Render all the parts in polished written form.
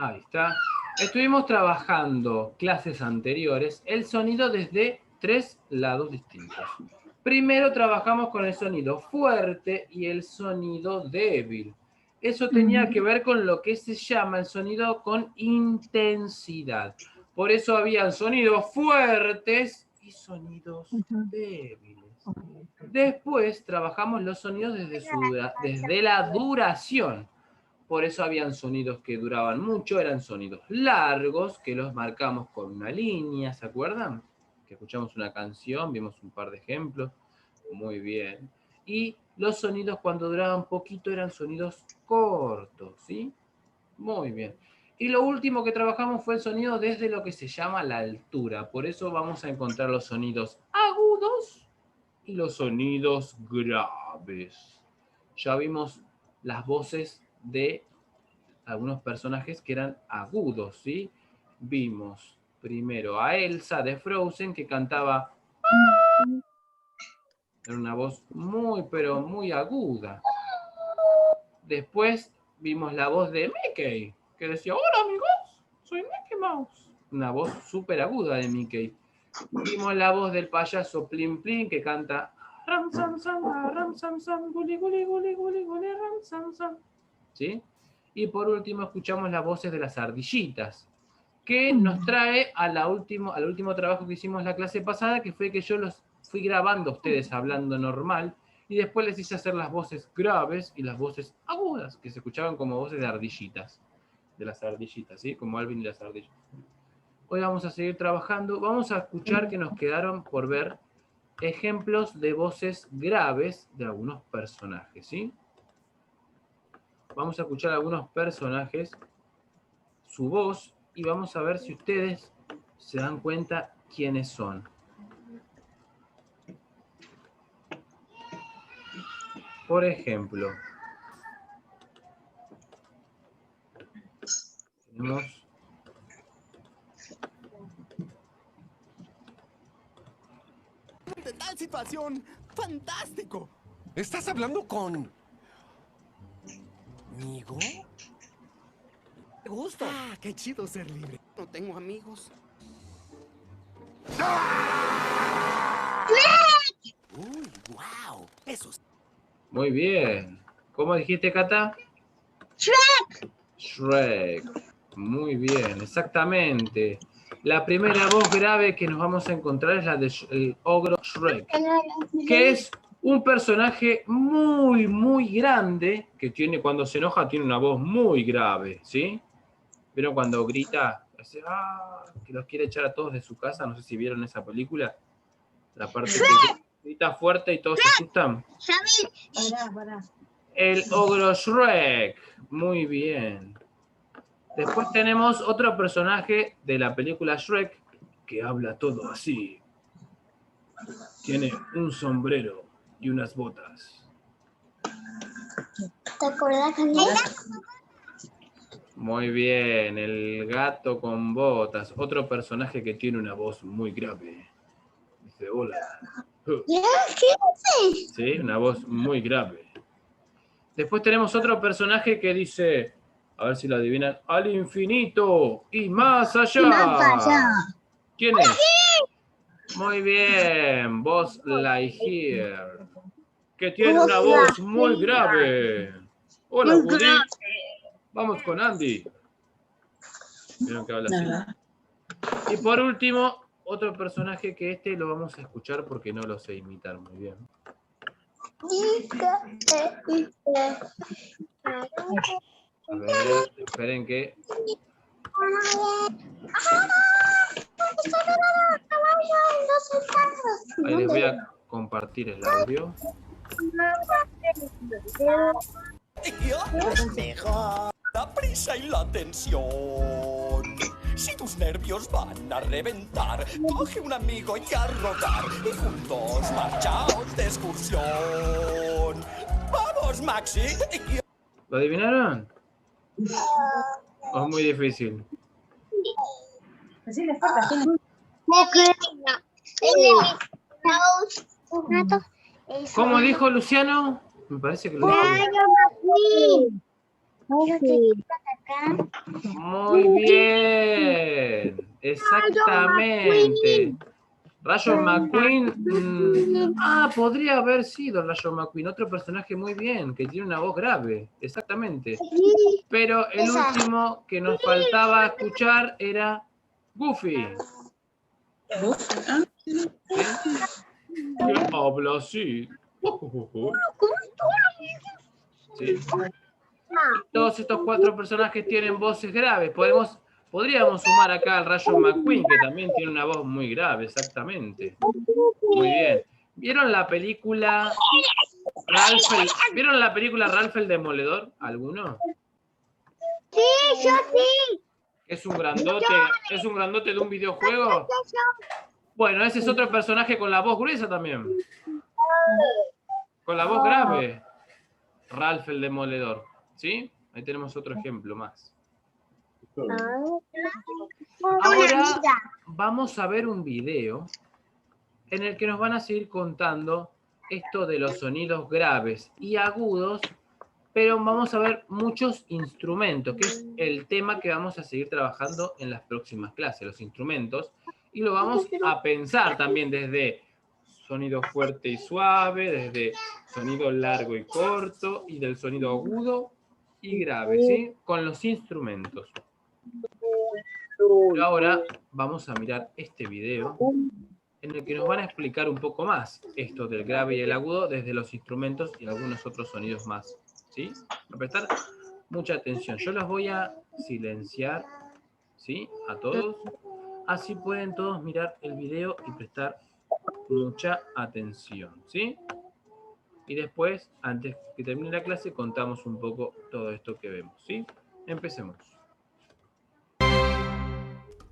Ahí está. Estuvimos trabajando clases anteriores el sonido desde 3 lados distintos. Primero trabajamos con el sonido fuerte y el sonido débil. Eso tenía que ver con lo que se llama el sonido con intensidad. Por eso habían sonidos fuertes y sonidos débiles. Después trabajamos los sonidos desde la duración. Por eso habían sonidos que duraban mucho, eran sonidos largos, que los marcamos con una línea, ¿se acuerdan? Que escuchamos una canción, vimos un par de ejemplos. Muy bien. Y los sonidos cuando duraban poquito eran sonidos cortos, ¿sí? Muy bien. Y lo último que trabajamos fue el sonido desde lo que se llama la altura. Por eso vamos a encontrar los sonidos agudos y los sonidos graves. Ya vimos las voces de algunos personajes que eran agudos, ¿sí? Vimos primero a Elsa de Frozen que cantaba... Era una voz muy, pero muy aguda. Después vimos la voz de Mickey, que decía, hola amigos, soy Mickey Mouse. Una voz súper aguda de Mickey. Vimos la voz del payaso Plin Plin que canta ram sam sam ram sam sam guli guli guli guli guli ram sam sam. ¿Sí? Y por último escuchamos las voces de las ardillitas, que nos trae al último trabajo que hicimos la clase pasada, que fue que yo los fui grabando a ustedes hablando normal y después les hice hacer las voces graves y las voces agudas, que se escuchaban como voces de ardillitas, de las ardillitas, ¿sí? Como Alvin y las ardillas. Hoy vamos a seguir trabajando. Vamos a escuchar que nos quedaron por ver ejemplos de voces graves de algunos personajes, ¿sí? Vamos a escuchar a algunos personajes, su voz, y vamos a ver si ustedes se dan cuenta quiénes son. Por ejemplo, tenemos... De tal situación, fantástico. ¿Estás hablando con... ¿Migo? Me gusta. Ah, qué chido ser libre. No tengo amigos. Uy, wow. Eso es... Muy bien. ¿Cómo dijiste, Cata? Shrek. Shrek. Muy bien, exactamente. La primera voz grave que nos vamos a encontrar es la del ogro Shrek, que es un personaje muy, muy grande, que tiene, cuando se enoja tiene una voz muy grave, ¿sí? ¿Vieron cuando grita? Hace, que los quiere echar a todos de su casa, no sé si vieron esa película. La parte que grita fuerte y todos se asustan. El ogro Shrek. Muy bien. Después tenemos otro personaje de la película Shrek que habla todo así. Tiene un sombrero y unas botas. ¿Te acuerdas, Canela? Muy bien, el gato con botas. Otro personaje que tiene una voz muy grave. Dice, hola. Sí, una voz muy grave. Después tenemos otro personaje que dice, a ver si lo adivinan, al infinito y más allá. ¿Quién es? Muy bien, Buzz Lightyear, que tiene una voz muy grave. Hola, Woody. Vamos con Andy. Vieron que habla así. Y por último, otro personaje que este lo vamos a escuchar porque no lo sé imitar muy bien. A ver, esperen que... Ahí les voy a compartir el audio. Mejor. La prisa y la tensión. Si tus nervios van a reventar, coge un amigo y a rodar y juntos marchaos de excursión. ¡Vamos, Maxi! ¿Lo adivinaron? ¿O es muy difícil? ¿Cómo dijo Luciano? Me parece que lo dijo. vaca. Muy bien. Exactamente. Rayo McQueen. Podría haber sido Rayo McQueen. Otro personaje muy bien, que tiene una voz grave. Exactamente. Pero el último que nos faltaba escuchar era Goofy. ¿Sí? Que habla así. ¿Sí? Y todos estos 4 personajes tienen voces graves. Podríamos sumar acá al Rayo McQueen, que también tiene una voz muy grave, exactamente. Muy bien. ¿Vieron la película Ralph el Demoledor? ¿Alguno? Sí, yo sí. ¿Es un grandote de un videojuego? Bueno, ese es otro personaje con la voz gruesa también. Con la voz grave. Ralph el Demoledor. ¿Sí? Ahí tenemos otro ejemplo más. Ahora vamos a ver un video en el que nos van a seguir contando esto de los sonidos graves y agudos, pero vamos a ver muchos instrumentos, que es el tema que vamos a seguir trabajando en las próximas clases, los instrumentos, y lo vamos a pensar también desde sonido fuerte y suave, desde sonido largo y corto, y del sonido agudo y grave, ¿sí? Con los instrumentos. Pero ahora vamos a mirar este video en el que nos van a explicar un poco más esto del grave y el agudo desde los instrumentos y algunos otros sonidos más, ¿sí? A prestar mucha atención. Yo los voy a silenciar, ¿sí? A todos. Así pueden todos mirar el video y prestar mucha atención, ¿sí? Y después, antes que termine la clase, contamos un poco todo esto que vemos, ¿sí? Empecemos.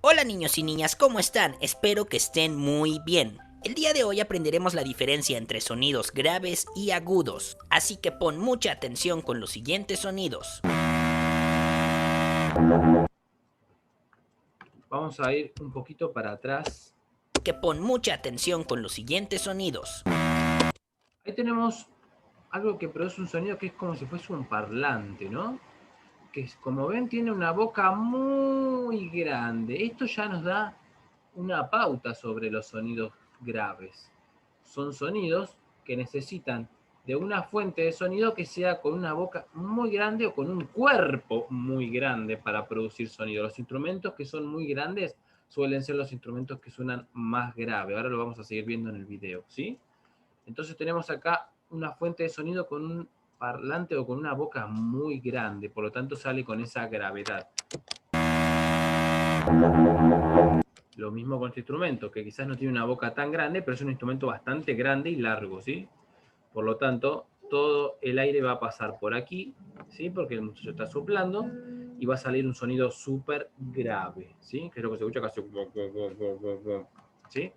Hola niños y niñas, ¿cómo están? Espero que estén muy bien. El día de hoy aprenderemos la diferencia entre sonidos graves y agudos, así que pon mucha atención con los siguientes sonidos. Vamos a ir un poquito para atrás. Que pon mucha atención con los siguientes sonidos. Ahí tenemos algo que produce un sonido que es como si fuese un parlante, ¿no? Que como ven tiene una boca muy grande. Esto ya nos da una pauta sobre los sonidos graves. Son sonidos que necesitan de una fuente de sonido que sea con una boca muy grande o con un cuerpo muy grande para producir sonido. Los instrumentos que son muy grandes suelen ser los instrumentos que suenan más grave. Ahora lo vamos a seguir viendo en el video, ¿sí? Entonces tenemos acá una fuente de sonido con un parlante o con una boca muy grande, por lo tanto sale con esa gravedad. Lo mismo con este instrumento, que quizás no tiene una boca tan grande, pero es un instrumento bastante grande y largo, ¿sí? Por lo tanto, todo el aire va a pasar por aquí, ¿sí? Porque el muchacho está soplando y va a salir un sonido súper grave, ¿sí? Que es lo que se escucha casi... ¿sí?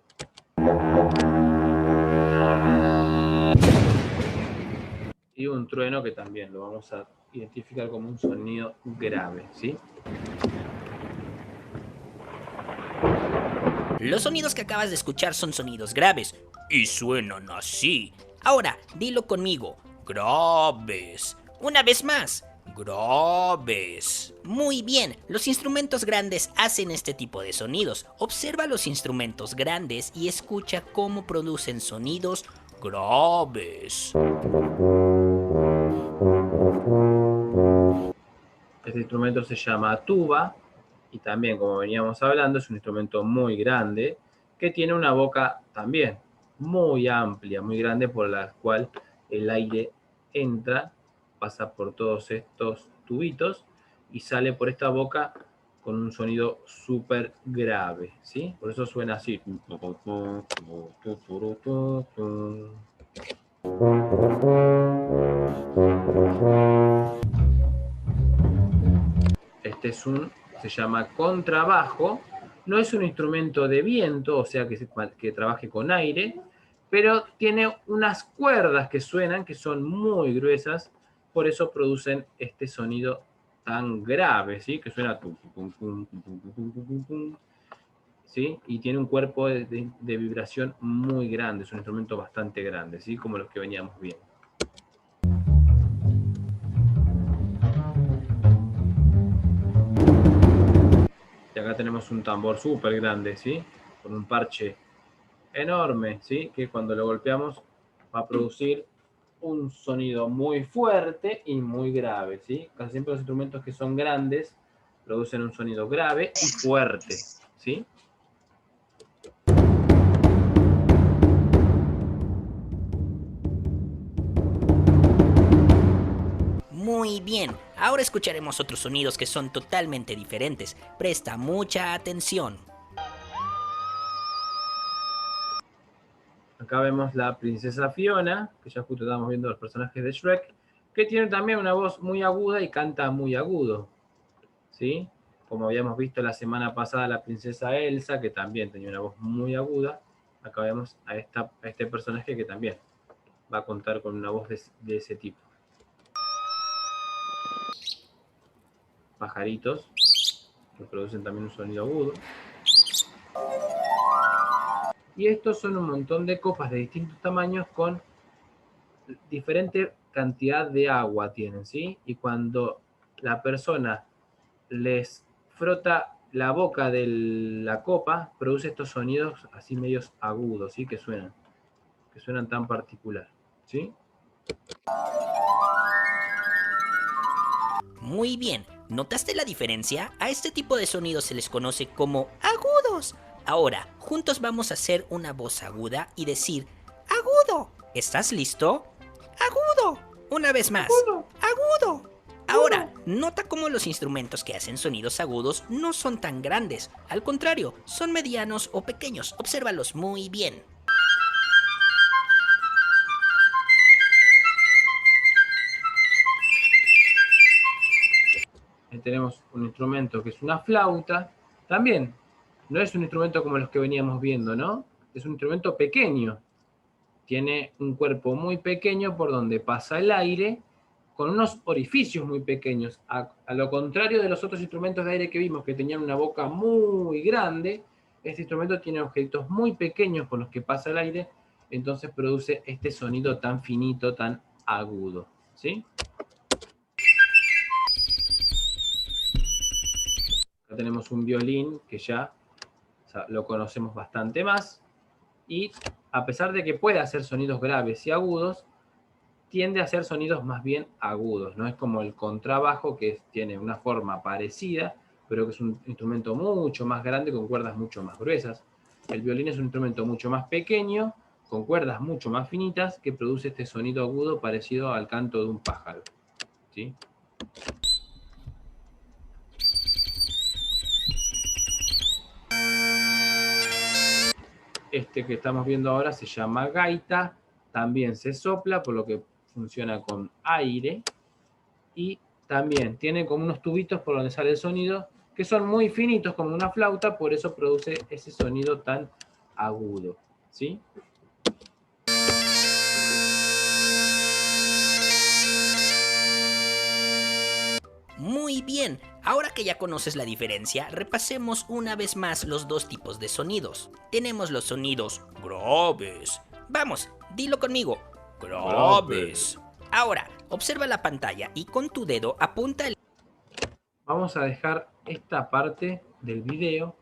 Y un trueno que también lo vamos a identificar como un sonido grave, ¿sí? Los sonidos que acabas de escuchar son sonidos graves y suenan así. Ahora, dilo conmigo. Graves. Una vez más. Graves. Muy bien, los instrumentos grandes hacen este tipo de sonidos. Observa los instrumentos grandes y escucha cómo producen sonidos graves. Este instrumento se llama tuba y también, como veníamos hablando, es un instrumento muy grande que tiene una boca también muy amplia, muy grande, por la cual el aire entra, pasa por todos estos tubitos y sale por esta boca con un sonido súper grave, ¿sí? Por eso suena así. Este se llama contrabajo. No es un instrumento de viento, o sea que trabaje con aire, pero tiene unas cuerdas que suenan, que son muy gruesas, por eso producen este sonido tan grave, ¿sí? Que suena... ¿sí? Y tiene un cuerpo de vibración muy grande, es un instrumento bastante grande, ¿sí? Como los que veníamos viendo. Acá tenemos un tambor súper grande, ¿sí? Con un parche enorme, ¿sí? Que cuando lo golpeamos va a producir un sonido muy fuerte y muy grave, ¿sí? Casi siempre los instrumentos que son grandes producen un sonido grave y fuerte, ¿sí? Muy bien, ahora escucharemos otros sonidos que son totalmente diferentes. Presta mucha atención. Acá vemos la princesa Fiona, que ya justo estábamos viendo los personajes de Shrek, que tiene también una voz muy aguda y canta muy agudo, ¿sí? Como habíamos visto la semana pasada la princesa Elsa, que también tenía una voz muy aguda. Acá vemos a este personaje que también va a contar con una voz de ese tipo. Pajaritos, que producen también un sonido agudo. Y estos son un montón de copas de distintos tamaños con diferente cantidad de agua tienen, ¿sí? Y cuando la persona les frota la boca de la copa, produce estos sonidos así medios agudos, ¿sí? Que suenan tan particular, ¿sí? Muy bien, ¿notaste la diferencia? A este tipo de sonidos se les conoce como agudos. Ahora, juntos vamos a hacer una voz aguda y decir agudo. ¿Estás listo? Agudo. Una vez más. Agudo. Ahora, nota cómo los instrumentos que hacen sonidos agudos no son tan grandes. Al contrario, son medianos o pequeños. Obsérvalos muy bien. Ahí tenemos un instrumento que es una flauta. También, no es un instrumento como los que veníamos viendo, ¿no? Es un instrumento pequeño. Tiene un cuerpo muy pequeño por donde pasa el aire, con unos orificios muy pequeños. A lo contrario de los otros instrumentos de aire que vimos, que tenían una boca muy grande, este instrumento tiene objetos muy pequeños por los que pasa el aire, entonces produce este sonido tan finito, tan agudo, ¿sí? Acá tenemos un violín que ya lo conocemos bastante más, y a pesar de que puede hacer sonidos graves y agudos, tiende a hacer sonidos más bien agudos, no es como el contrabajo que tiene una forma parecida, pero que es un instrumento mucho más grande con cuerdas mucho más gruesas. El violín es un instrumento mucho más pequeño, con cuerdas mucho más finitas, que produce este sonido agudo parecido al canto de un pájaro, ¿sí? Este que estamos viendo ahora se llama gaita, también se sopla, por lo que funciona con aire, y también tiene como unos tubitos por donde sale el sonido, que son muy finitos como una flauta, por eso produce ese sonido tan agudo, ¿sí? Muy bien, ahora que ya conoces la diferencia, repasemos una vez más los dos tipos de sonidos. Tenemos los sonidos graves. Vamos, dilo conmigo. Graves. Ahora, observa la pantalla y con tu dedo apunta el... Vamos a dejar esta parte del video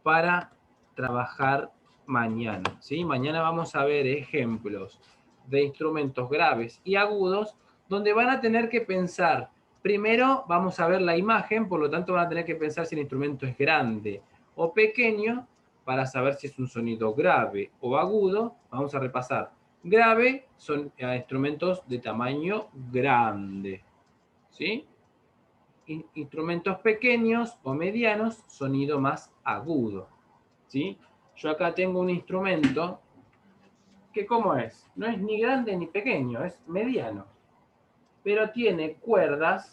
para trabajar mañana, ¿sí? Mañana vamos a ver ejemplos de instrumentos graves y agudos donde van a tener que pensar. Primero vamos a ver la imagen, por lo tanto van a tener que pensar si el instrumento es grande o pequeño para saber si es un sonido grave o agudo. Vamos a repasar. Grave son instrumentos de tamaño grande, ¿sí? Instrumentos pequeños o medianos, sonido más agudo, ¿sí? Yo acá tengo un instrumento que, ¿cómo es? No es ni grande ni pequeño, es mediano, pero tiene cuerdas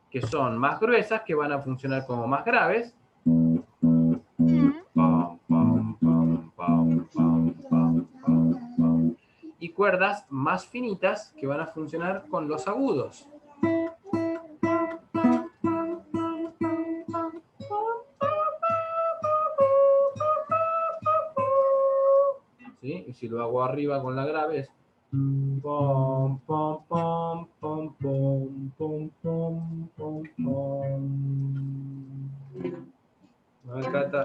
que son más gruesas, que van a funcionar como más graves. Pam, pam, pam, pam, pam, pam, pam, pam. Y cuerdas más finitas que van a funcionar con los agudos. ¿Sí? Y si lo hago arriba con la grave es pom, pom, pom, pom, pom, pom, pom, pom, pom.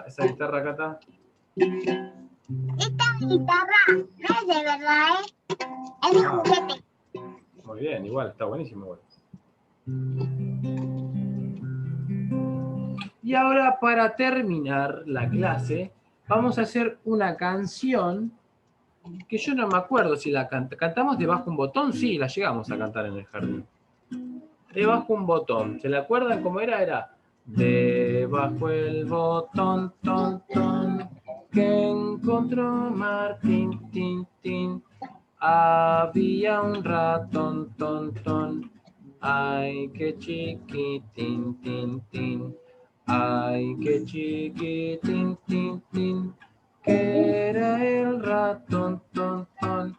esa guitarra, Cata? Esta guitarra no es de verdad, es de juguete. Muy bien, igual, está buenísimo. Igual. Y ahora, para terminar la clase, vamos a hacer una canción que yo no me acuerdo si la cantamos debajo un botón. Sí, la llegamos a cantar en el jardín. Debajo un botón. ¿Se la acuerdan cómo era? Era debajo el botón, ton, ton, que encontró Martín, tin, tin. Había un ratón, ton, ton. Ay, qué chiquitín, tin, tin. Ay, qué chiquitín, tin, tin. Que era el ratón, ton, ton.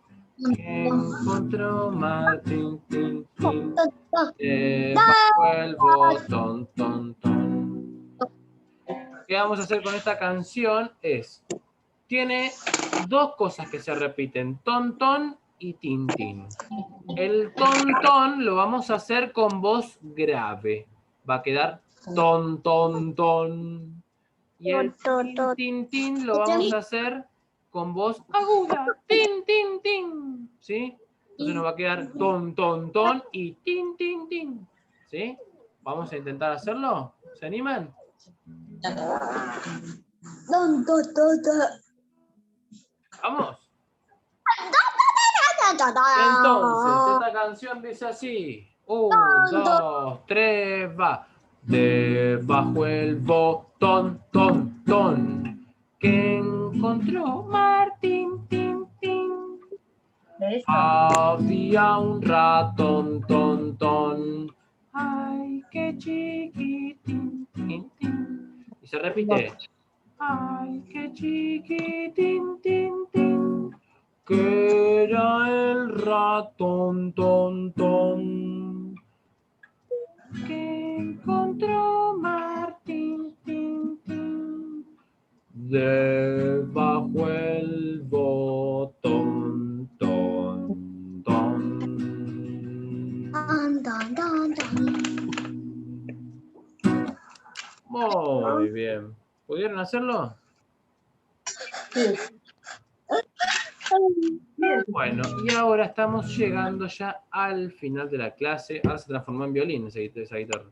Que encontró Martín, tin, tin. Debajo el botón, ton, ton. ¿Qué vamos a hacer con esta canción? Tiene dos cosas que se repiten, ton, ton y tin, tin. El ton, ton lo vamos a hacer con voz grave. Va a quedar ton, ton, ton. Y el tin, tin, tin lo vamos a hacer con voz aguda. Tin, tin, tin. ¿Sí? Entonces nos va a quedar ton, ton, ton y tin, tin, tin. ¿Sí? Vamos a intentar hacerlo. ¿Se animan? Vamos. Entonces, esta canción dice así. 1, 2, 3, va. Debajo el botón, ton, ton, que encontró Martín, tin, tin. Había un ratón, ton, ton. Ay, qué chiquitín, tin, tin. Y se repite. Ay, qué chiquitín, tin, tin. Que era el ratón, ton, ton, que encontró Martín, tin, tin, debajo el botón, ton, ton. Muy bien. ¿Pudieron hacerlo? Sí. Bueno, y ahora estamos llegando ya al final de la clase. Ahora se transformó en violín esa guitarra.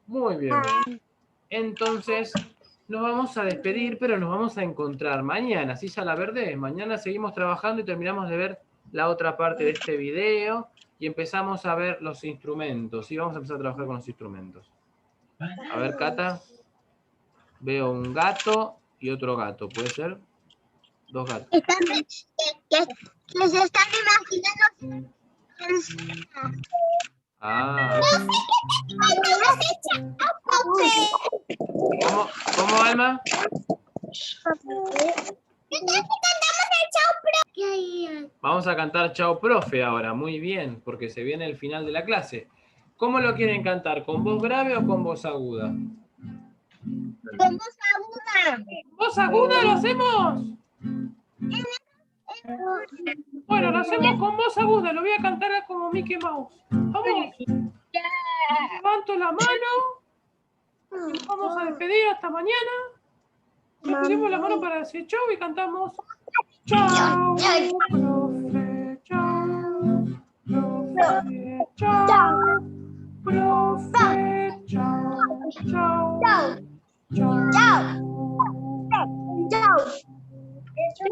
Muy bien. Entonces, nos vamos a despedir, pero nos vamos a encontrar mañana, ¿sí, Sala Verde? Mañana seguimos trabajando y terminamos de ver la otra parte de este video y empezamos a ver los instrumentos. Sí, vamos a empezar a trabajar con los instrumentos. A ver, Cata. Veo un gato y otro gato, ¿puede ser? Dos gatos. Que se están imaginando. Ah. ¿Cómo, Alma? Vamos a cantar Chao Profe ahora, muy bien, porque se viene el final de la clase. ¿Cómo lo quieren cantar? ¿Con voz grave o con voz aguda? Con voz aguda. ¿Voz aguda lo hacemos? Bueno, lo hacemos con voz aguda, lo voy a cantar como Mickey Mouse. Vamos. Levanto la mano. Y nos vamos a despedir hasta mañana. Nos pedimos la mano para decir chau y cantamos chau, profe, chau, profe, chau, profe, chau, chau, chau.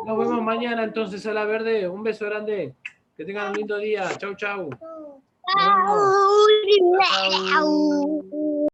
Nos vemos mañana entonces a la verde. Un beso grande. Que tengan un lindo día. Chau, chau. Nos vemos. Chau.